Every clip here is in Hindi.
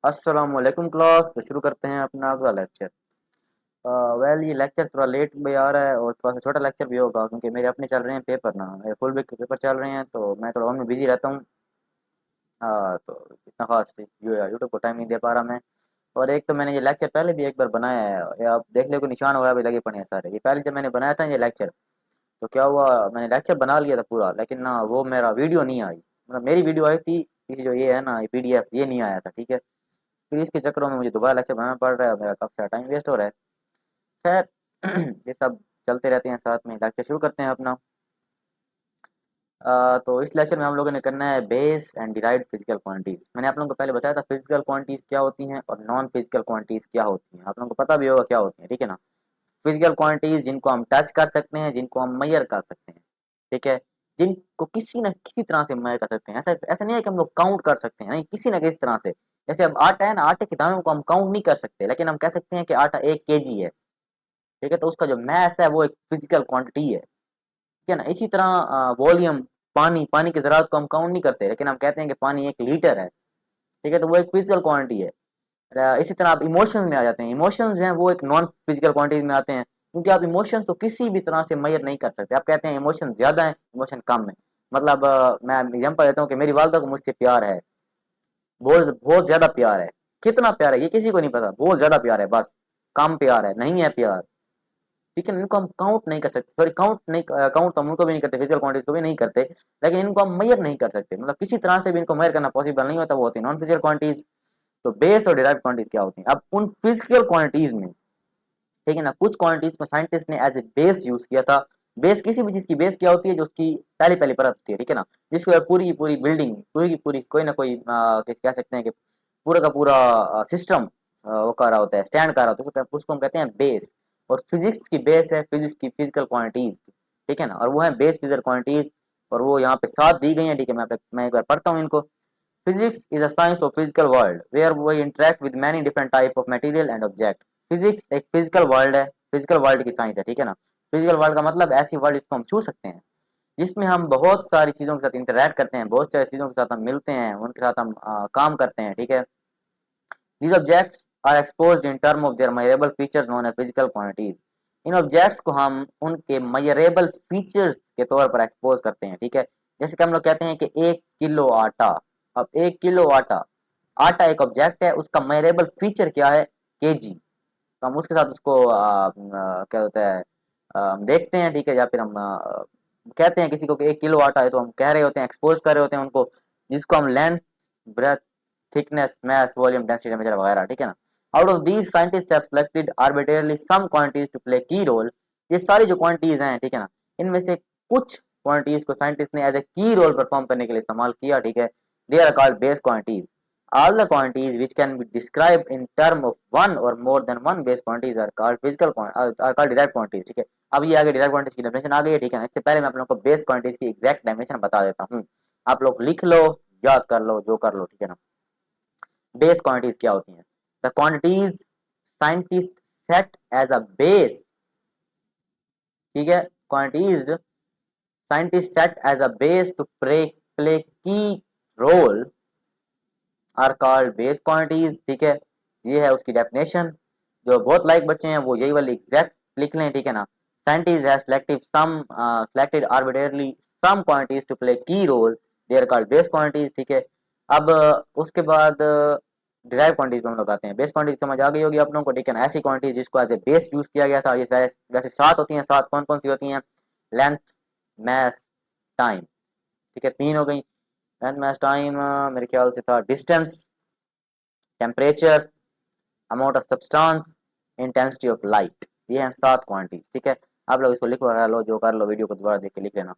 अस्सलामुअलैकुम क्लास। तो शुरू करते हैं अपना अगला लेक्चर। वेल ये लेक्चर थोड़ा लेट भी आ रहा है और थोड़ा सा छोटा लेक्चर भी होगा क्योंकि मेरे अपने चल रहे हैं पेपर ना, मेरे फुल वीक के पेपर चल रहे हैं तो मैं थोड़ा उनमें बिजी रहता हूँ। तो इतना खास यूट्यूब को टाइम नहीं दे पा रहा मैं। और एक तो मैंने ये लेक्चर पहले भी एक बार बनाया है, ये आप देख लो कि निशान वगैरह भी लगे पड़े हैं सारे। ये पहले जब मैंने बनाया था ये लेक्चर तो क्या हुआ, मैंने लेक्चर बना लिया था पूरा, लेकिन ना वो मेरा वीडियो नहीं आई। मतलब मेरी वीडियो आई थी, ये जो ये है ना, ये पीडीएफ ये नहीं आया था, ठीक है। फिर इसके चक्करों में मुझे दोबारा लेक्चर बनाना पड़ रहा है और मेरा काफ़ी सारा टाइम वेस्ट हो रहा है। खैर ये सब चलते रहते हैं, साथ में लेक्चर शुरू करते हैं अपना। तो इस लेक्चर में हम लोगों ने करना है base and derived physical quantities. मैंने आप लोगों को पहले बताया था फिजिकल क्वांटिटीज क्या होती हैं और नॉन फिजिकल क्वांटिटीज क्या होती हैं, आप लोगों को पता भी होगा क्या होती हैं, ठीक है ना। फिजिकल क्वांटिटीज जिनको हम टच कर सकते हैं, जिनको हम मेजर कर सकते हैं, ठीक है। जिनको किसी न किसी तरह से मेजर कर सकते हैं, ऐसा ऐसा नहीं है कि हम लोग काउंट कर सकते हैं, नहीं, किसी न किसी तरह से। जैसे अब आटा है ना, आटे के दानों को हम काउंट नहीं कर सकते, लेकिन हम कह सकते हैं कि आटा 1 केजी है, ठीक है। तो उसका जो मैस है वो एक फिजिकल क्वांटिटी है, ठीक है ना। इसी तरह वॉल्यूम, पानी, पानी की ज़रात को हम काउंट नहीं करते, लेकिन हम कहते हैं कि पानी 1 लीटर है, ठीक है। तो वो एक फिजिकल क्वांटिटी है। इसी तरह आप इमोशंस में आ जाते हैं, इमोशंस जो हैं वो एक नॉन फिजिकल क्वांटिटी में आते हैं, क्योंकि आप इमोशंस को किसी भी तरह से मेजर नहीं कर सकते। आप कहते हैं इमोशन ज़्यादा है, इमोशन कम है। मतलब मैं एग्जांपल देता हूँ कि मेरी वालदा को मुझसे प्यार है, बहुत बहुत ज़्यादा प्यार है। कितना प्यार है ये किसी को नहीं पता, बहुत ज़्यादा प्यार है बस, कम प्यार है, नहीं है प्यार, ठीक है। इनको हम काउंट नहीं कर सकते, सॉरी काउंट नहीं, काउंट तो हम उनको भी नहीं करते, फिजिकल क्वांटिटी को भी नहीं करते, लेकिन इनको हम मेजर नहीं कर सकते। मतलब किसी तरह से भी इनको मेजर करना पॉसिबल नहीं होता, वो होती है नॉन फिजिकल क्वांटिटीज। तो बेस और डिराइव्ड क्वांटिटीज क्या होती हैं? अब उन फिजिकल क्वांटिटीज में, ठीक है ना, कुछ क्वांटिटीज को साइंटिस्ट ने एज ए बेस यूज किया था। बेस किसी भी चीज की बेस क्या होती है? जो उसकी पहली पहली परत होती है, ठीक है ना, जिसको पूरी की पूरी बिल्डिंग, पूरी की पूरी कोई ना कोई कह सकते हैं कि पूरा का पूरा सिस्टम वो कर रहा होता है, स्टैंड कर रहा होता है, उसको हम कहते हैं बेस। और फिजिक्स की बेस है फिजिक्स की फिजिकल क्वांटिटीज, ठीक है ना, और वो है बेस फिजिकल क्वांटिटीज। और वो यहाँ पे साथ दी गई है, ठीक है। मैं एक बार पढ़ता हूँ इनको। Physics is a science of physical world where we interact with many different type of material and object. Physics एक physical world है, physical world की साइंस है, ठीक है ना। physical world का मतलब ऐसी वर्ल्ड जिसको हम छू सकते हैं, जिसमें हम बहुत सारी चीज़ों के साथ इंटरेक्ट करते हैं, बहुत सारी चीज़ों के साथ हम मिलते हैं, उनके साथ हम काम करते हैं, ठीक है। These objects are exposed in term of their measurable features known as physical quantities. In objects को हम उनके measurable features के तौर पर एक्सपोज करते हैं, ठीक है। जैसे कि हम लोग कहते हैं कि 1 किलो आटा। अब 1 किलो आटा, आटा एक ऑब्जेक्ट है, उसका मेजरेबल फीचर क्या है? केजी। तो हम उसके साथ उसको क्या होता है, हम देखते हैं, ठीक है। या फिर हम कहते हैं किसी को कि 1 किलो आटा है, तो हम कह रहे होते हैं, एक्सपोज कर रहे होते हैं उनको, जिसको हम length, breadth, thickness, mass, volume, density, temperature वगैरह, ठीक है ना। Out of these scientist have selected arbitrarily some quantities to play की रोल। ये सारी जो क्वांटिटीज हैं, ठीक है ना, इनमें से कुछ क्वांटिटीज को साइंटिस्ट ने एज ए की रोल परफॉर्म करने के लिए इस्तेमाल किया, ठीक है। They are called base quantities. All the quantities which can be described in term of one or more than one base quantities are called are called derived quantities, ठीक है। अब ये आगे derived quantities की डेफिनेशन आ गई है, ठीक है ना। इससे पहले मैं आप लोगों को बेस क्वांटिटीज की एग्जैक्ट डेफिनेशन बता देता हूँ, आप लोग लिख लो, याद कर लो, जो कर लो, ठीक है ना। बेस क्वांटिटीज क्या होती हैं? The quantities scientist set as a base, ठीक है। Quantities scientist set as a base to play की role are called base quantities, ठीक है। ये है उसकी डेफिनेशन। जो बहुत लाइक बच्चे हैं वो यही वाली एग्जैक्ट लिख लें, ठीक है ना। Scientist has selected arbitrarily some quantities to play की role, they are called base quantities, ठीक है। अब उसके बाद डिराइव क्वांटिटीज में हम लोग आते हैं। बेस क्वांटिटीज समझ आ गई होगी आप लोगों को, ठीक है ना। ऐसी क्वांटिटीज जिसको एज ए बेस यूज किया गया था, ये वैसे 7 होती हैं। 7 कौन कौन सी होती हैं? लेंथ, मैस, टाइम, ठीक है, 3 हो गई। लेंथ, मैस, टाइम, मेरे ख्याल से था distance, temperature, amount of substance, intensity of light. ये हैं 7 क्वांटिटीज, ठीक है। आप लोग इसको लिखो, लो जो कर लो, वीडियो को दोबारा देख के लिख लेना।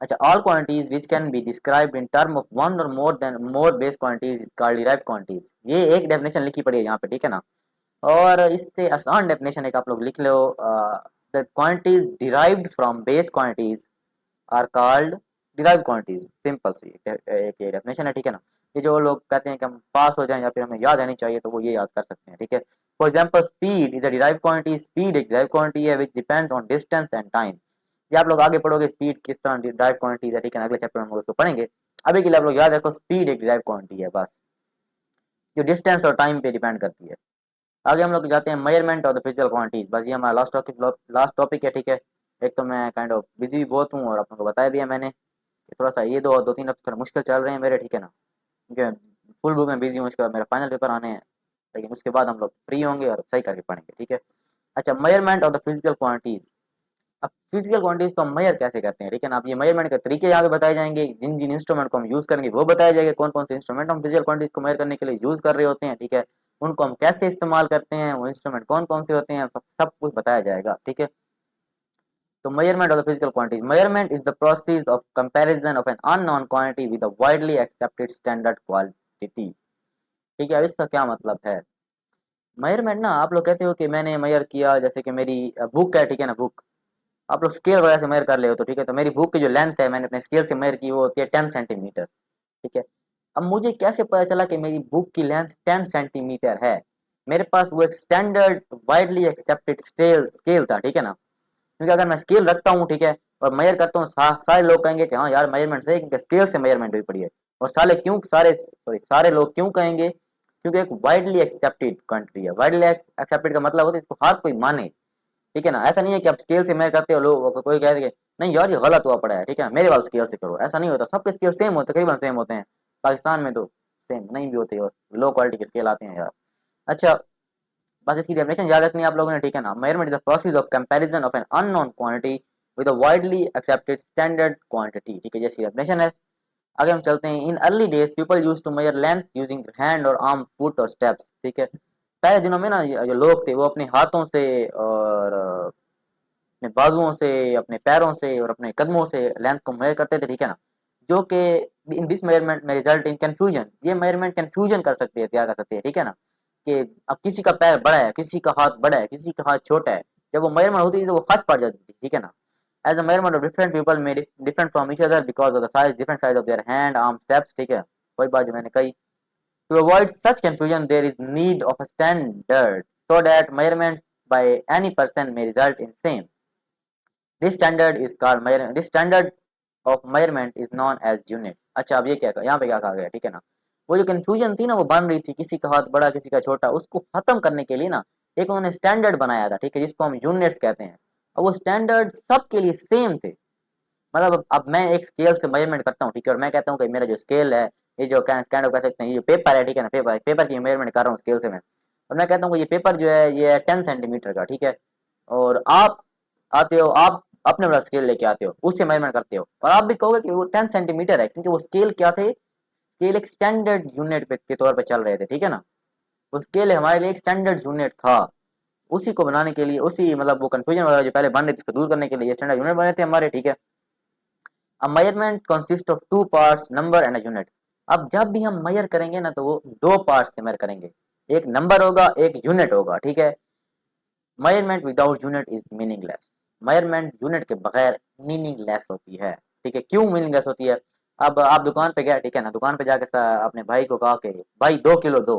अच्छा, all quantities which can be described in term of one और more base quantities is called derived quantities. ये एक डेफिनेशन लिखी पड़ी है यहाँ पे, ठीक है ना। और इससे आसान डेफिनेशन एक आप लोग लिख लो, the quantities derived from base quantities are called derived quantities. Simple सी एक डेफिनेशन है, ठीक है ना। ये जो लोग कहते हैं कि हम पास हो जाएं या फिर हमें याद रहनी चाहिए, तो वो ये याद कर सकते हैं, ठीक है। For example, speed is a derived quantity. Speed एक डिराइव्ड क्वांटिटी है which depends on distance and time. ये आप लोग आगे पढ़ोगे स्पीड किस तरह डिराइव्ड क्वांटिटी है, ठीक है ना, अगले चैप्टर में हम उसको पढ़ेंगे। अभी के लिए आप लोग याद रखो, स्पीड एक डिराइव्ड क्वांटिटी है बस। जो डिस्टेंस और टाइम पे डिपेंड करती है। आगे हम लोग जाते हैं measurement of the physical quantities. बस ये हमारा लास्ट टॉपिक है, ठीक है। एक तो मैं काइंड ऑफ बिजी भी बहुत हूँ और आपको बताया भी है मैंने कि थोड़ा सा ये दो दो तीन हफ्ते थोड़ा मुश्किल चल रहे हैं मेरे, ठीक है ना, क्योंकि फुल बुक में बिजी हूँ। इसके बाद मेरा फाइनल पेपर आने हैं, लेकिन उसके बाद हम लोग फ्री होंगे और सही करके पढ़ेंगे, ठीक है। अच्छा, measurement of the physical quantities. अब फिजिकल क्वांटिटीज को हम मेजर कैसे करते हैं, ठीक है ना। अब ये मेजरमेंट के तरीके यहाँ पे बताए जाएंगे, जिन जिन इंस्ट्रूमेंट को हम यूज करेंगे वो बताया जाएगा, कौन कौन से इंस्ट्रूमेंट हम फिजिकल क्वांटिटीज को मेजर करने के लिए यूज कर रहे होते हैं, ठीक है। उनको हम कैसे इस्तेमाल करते हैं, वो इंस्ट्रूमेंट कौन कौन से होते हैं, सब कुछ बताया जाएगा, ठीक है। तो measurement of the physical quantities. Measurement is the process of comparison of an unknown quantity with a widely accepted standard quantity. ठीक है, अब इसका क्या मतलब है। मेजरमेंट ना, आप लोग कहते हो कि मैंने मेजर किया, जैसे कि मेरी बुक है, ठीक है ना, बुक आप लोग स्केल वगैरह से मेजर कर ले हो तो ठीक है। तो मेरी बुक की जो लेंथ है मैंने अपने स्केल से मेजर की, वो होती है 10 सेंटीमीटर, ठीक है। अब मुझे कैसे पता चला कि मेरी बुक की लेंथ 10 सेंटीमीटर है। मेरे पास वो एक स्टैंडर्ड वाइडली एक्सेप्टेड स्केल था, ठीक है ना। क्योंकि अगर मैं स्केल रखता हूँ, ठीक है, और मेजर करता हूँ, सारे लोग कहेंगे कि हाँ यार मेजरमेंट सही है, क्योंकि स्केल से मेजरमेंट हुई पड़ी है। और सारे लोग क्यों कहेंगे, क्योंकि एक वाइडली एक्सेप्टेड कंट्री है। वाइडली एक्सेप्टेड का मतलब होता है इसको हर कोई माने, ठीक है ना। ऐसा नहीं है कि आप स्केल से मेजर करते हो, लोग कोई कह देंगे नहीं यार ये गलत हुआ पड़ा है, ठीक है, मेरे वाले स्केल से करो। ऐसा नहीं होता, सबके स्केल सेम होते हैं, करीबन सेम होते हैं। पाकिस्तान में तो सेम नहीं भी होते और लो क्वालिटी के स्केल आते हैं यार। अच्छा, बस इसकी डेफिनेशन याद रखनी है आप लोगों ने, ठीक है ना। Measurement is the process of comparison of an unknown quantity with a widely accepted standard quantity, ठीक है, जैसी डेफिनेशन है। आगे हम चलते हैं। In early days people used to measure length using hand और आर्म, फुट और स्टेप्स, ठीक है। पहले दिनों में ना जो लोग थे वो अपने हाथों से और अपने बाजुओं से, अपने पैरों से और अपने कदमों से लेंथ को मेजर करते थे, ठीक है ना। जो कि इन दिस मेजरमेंट में रिजल्ट इन कंफ्यूजन, ये मेजरमेंट कंफ्यूजन कर सकती है, तैयार कर सकती है, ठीक है ना। कि अब किसी का पैर बड़ा है, किसी का हाथ बड़ा है, किसी का हाथ छोटा है, जब वो मेजरमेंट होती थी तो वो हाथ पड़ जाती थी, ठीक है ना। As a measurement of different people में different from each other because of the size, different size of their hand arm steps, ठीक है। वही बात जो मैंने कही। To avoid such confusion there is need of a standard so that measurement by any person may result in same. This standard is called measurement. This standard of measurement is known as unit. अच्छा, अब ये क्या यहाँ पे क्या कहा गया, ठीक है ना। वो जो कंफ्यूजन थी ना वो बन रही थी, किसी का हाथ बड़ा किसी का छोटा, उसको खत्म करने के लिए ना एक उन्होंने स्टैंडर्ड बनाया था, ठीक है, जिसको हम यूनिट्स कहते हैं। और वो स्टैंडर्ड सबके लिए सेम थे। मतलब अब मैं एक स्केल से मेजरमेंट करता हूँ, ठीक है, और मैं कहता हूँ कि मेरा जो स्केल है, ये जो स्टैंड कह सकते हैं, ये जो पेपर है, ठीक है ना, पेपर की मेजरमेंट कर रहा हूँ स्केल से मैं। और मैं कहता हूँ कि ये पेपर जो है ये है 10 सेंटीमीटर का, ठीक है। और आप आते हो, आप अपने वाला स्केल लेके आते हो, उससे मेजरमेंट करते हो, और आप भी कहोगे कि वो 10 सेंटीमीटर है, क्योंकि वो स्केल क्या थे, स्केल एक स्टैंडर्ड यूनिट के तौर पे चल रहे थे, ठीक है ना। वो स्केल हमारे लिए एक स्टैंडर्ड यूनिट था। उसी को बनाने के लिए, उसी मतलब वो कंफ्यूजन वगैरह जो पहले बन रही थी उसको दूर करने के लिए ये स्टैंडर्ड यूनिट बने थे हमारे, ठीक है। A measurement consists of two parts, number and a unit. अब जब भी हम मेजर करेंगे ना तो वो दो पार्ट से मेजर करेंगे, एक नंबर होगा एक यूनिट होगा, ठीक है। Measurement without unit is meaningless. Measurement unit के बगैर मीनिंगलेस होती है, ठीक है। क्यों मीनिंगलेस होती है। अब आप दुकान पे गए, ठीक है ना, दुकान पे जाके अपने भाई को कहा कि भाई 2 किलो दो,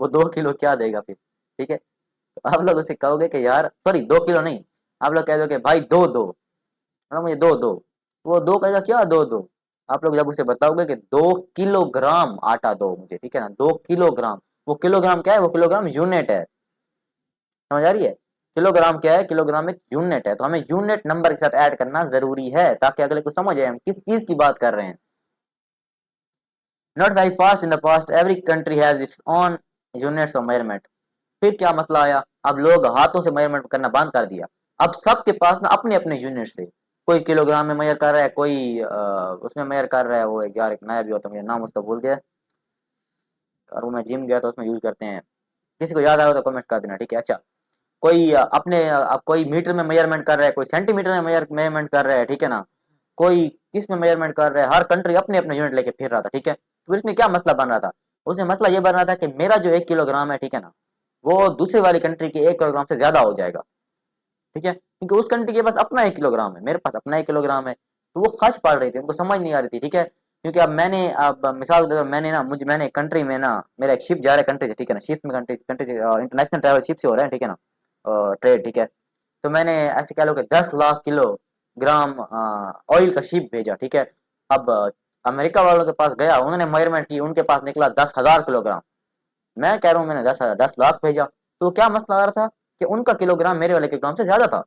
वो 2 किलो क्या देगा फिर, ठीक है। तो आप लोग उसे कहोगे कि यार सॉरी 2 किलो नहीं, आप लोग कह दो कि भाई दो दो, हाँ मुझे दो दो, वो दो कहेगा क्या दो दो। आप लोग जब उसे बताओगे कि 2 किलोग्राम आटा दो मुझे, ठीक है ना, 2 किलोग्राम, वो किलोग्राम क्या है, वो किलोग्राम यूनिट है, समझ आ रही है। किलोग्राम क्या है, किलोग्राम एक यूनिट है, तो हमें यूनिट नंबर के साथ ऐड करना जरूरी है ताकि अगले को समझ आए हम किस चीज की बात कर रहे हैं। Not very fast in the past every country has its own units of measurement. फिर क्या मसला आया, अब लोग हाथों से मेजरमेंट करना बंद कर दिया। अब सबके पास ना अपने अपने यूनिट से, कोई किलोग्राम में मेजर कर रहा है, कोई उसमें मेजर कर रहा है। वो यार एक नया भी होता है, मुझे नाम उसका भूल गया, और वो मैं जिम गया तो उसमें यूज करते हैं। किसी को याद आया तो कमेंट कर देना, ठीक है। अच्छा, कोई अब कोई मीटर में मेजरमेंट कर रहा है, कोई सेंटीमीटर में मेजरमेंट कर रहा है, ठीक है ना। कोई किस में मेजरमेंट कर रहा है, हर कंट्री अपने अपने यूनिट लेके फिर रहा था, ठीक है। तो इसमें क्या मसला बन रहा था, उसमें मसला ये बन रहा था कि मेरा जो 1 किलोग्राम है, ठीक है ना, वो दूसरे वाली कंट्री के 1 किलोग्राम से ज्यादा हो जाएगा, ठीक है, क्योंकि उस कंट्री के पास अपना 1 किलोग्राम है, मेरे पास अपना 1 किलोग्राम है। तो वो खर्च पड़ रही थी, उनको समझ नहीं आ रही थी, ठीक है। क्योंकि अब मिसाल के तौर पर मैंने कंट्री में ना, मेरा एक शिप जा रहा है कंट्री से, ठीक है ना, शिप में कंट्री कंट्री से इंटरनेशनल ट्रैवल शिप से हो रहा है, ठीक है ना, ट्रेड, ठीक है। तो मैंने ऐसे कह लो कि 10 लाख किलोग्राम ऑयल का शिप भेजा, ठीक है। अब अमेरिका वालों के पास गया, उन्होंने मेजरमेंट की, उनके पास निकला 10,000 किलोग्राम, मैं कह रहा हूँ मैंने 10 लाख भेजा, तो क्या मसला आ रहा था कि उनका किलोग्राम मेरे वाले किलोग्राम से ज्यादा था।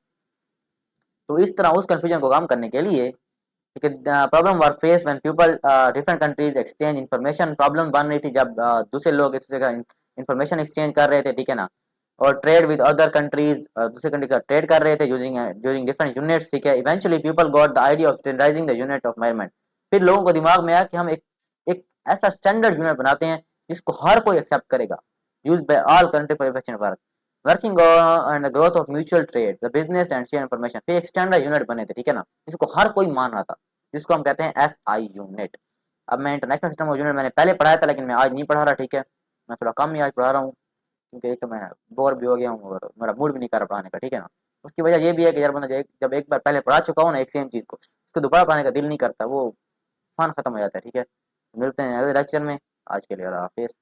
तो इस तरह उस कंफ्यूजन को कम करने के लिए, problem were face when people different countries exchange information, problem बन रही थी जब दूसरे लोग एक दूसरे का इन्फॉर्मेशन एक्सचेंज कर रहे थे, ठीक है ना, और ट्रेड विद अदर कंट्रीज, दूसरे कंट्री का ट्रेड कर रहे थे यूजिंग यूजिंग डिफरेंट यूनिट्स, ठीक है। Eventually people got the idea of standardising the unit of measurement. फिर लोगों को दिमाग में आया कि हम एक ऐसा स्टैंडर्ड यूनिट बनाते हैं जिसको हर कोई एक्सेप्ट करेगा, use by all country for efficient work, working on the growth of mutual trade the business and share information. फिर एक स्टैंडर्ड यूनिट बने थे, ठीक है ना, जिसको हर कोई मान रहा था, जिसको हम कहते हैं SI यूनिट। अब मैं इंटरनेशनल सिस्टम ऑफ यूनिट मैंने पहले पढ़ाया था, लेकिन मैं आज नहीं पढ़ा रहा, ठीक है, मैं थोड़ा कम ही आज पढ़ा रहा हूँ, क्योंकि एक तो मैं बोर भी हो गया हूँ और मेरा मूड भी नहीं कर रहा पढ़ाने का, ठीक है ना। उसकी वजह ये भी है कि यार बंदा जब एक बार पहले पढ़ा चुका हो ना एक सेम चीज़ को, उसको दोबारा पढ़ाने का दिल नहीं करता, वो फन खत्म हो जाता है, ठीक है। मिलते हैं अगले लेक्चर में, आज के लिए हाफिज़।